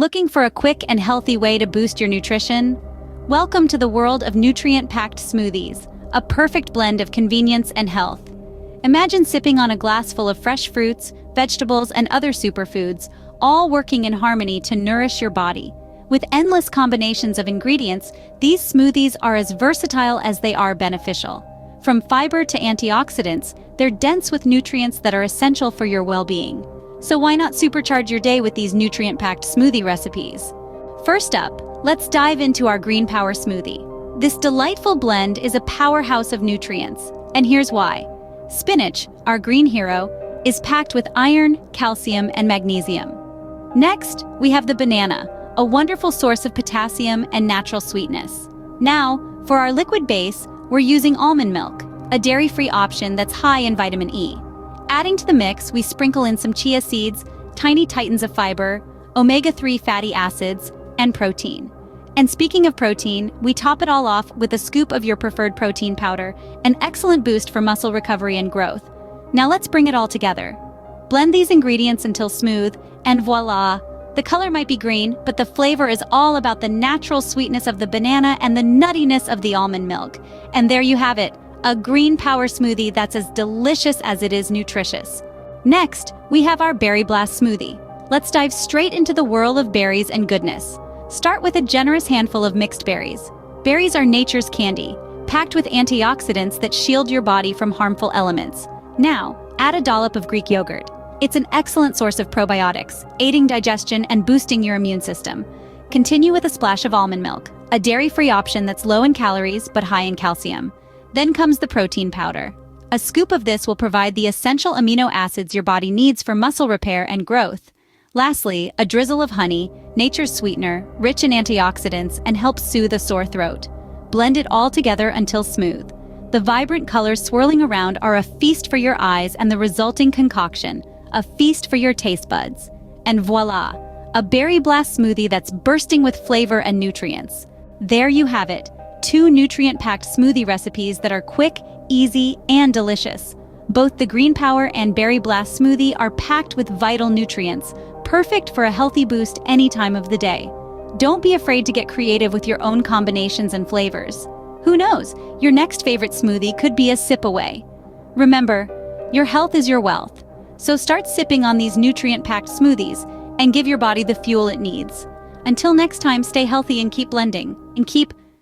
Looking for a quick and healthy way to boost your nutrition? Welcome to the world of nutrient-packed smoothies, a perfect blend of convenience and health. Imagine sipping on a glass full of fresh fruits, vegetables, and other superfoods, all working in harmony to nourish your body. With endless combinations of ingredients, these smoothies are as versatile as they are beneficial. From fiber to antioxidants, they're dense with nutrients that are essential for your well-being. So why not supercharge your day with these nutrient-packed smoothie recipes? First up, let's dive into our Green Power smoothie. This delightful blend is a powerhouse of nutrients, and here's why. Spinach, our green hero, is packed with iron, calcium, and magnesium. Next, we have the banana, a wonderful source of potassium and natural sweetness. Now, for our liquid base, we're using almond milk, a dairy-free option that's high in vitamin E. Adding to the mix, we sprinkle in some chia seeds, tiny titans of fiber, omega-3 fatty acids, and protein. And speaking of protein, we top it all off with a scoop of your preferred protein powder, an excellent boost for muscle recovery and growth. Now let's bring it all together. Blend these ingredients until smooth, and voila! The color might be green, but the flavor is all about the natural sweetness of the banana and the nuttiness of the almond milk. And there you have it, a green power smoothie that's as delicious as it is nutritious. Next, we have our Berry Blast smoothie. Let's dive straight into the world of berries and goodness. Start with a generous handful of mixed berries. Berries are nature's candy, packed with antioxidants that shield your body from harmful elements. Now, add a dollop of Greek yogurt. It's an excellent source of probiotics, aiding digestion and boosting your immune system. Continue with a splash of almond milk, a dairy-free option that's low in calories but high in calcium. Then comes the protein powder. A scoop of this will provide the essential amino acids your body needs for muscle repair and growth. Lastly, a drizzle of honey, nature's sweetener, rich in antioxidants, and helps soothe a sore throat. Blend it all together until smooth. The vibrant colors swirling around are a feast for your eyes, and the resulting concoction, a feast for your taste buds. And voila, a berry blast smoothie that's bursting with flavor and nutrients. There you have it, 2 nutrient-packed smoothie recipes that are quick, easy, and delicious. Both the Green Power and Berry Blast smoothie are packed with vital nutrients, perfect for a healthy boost any time of the day. Don't be afraid to get creative with your own combinations and flavors. Who knows, your next favorite smoothie could be a sip away. Remember, your health is your wealth. So start sipping on these nutrient-packed smoothies and give your body the fuel it needs. Until next time, stay healthy and keep blending, and keep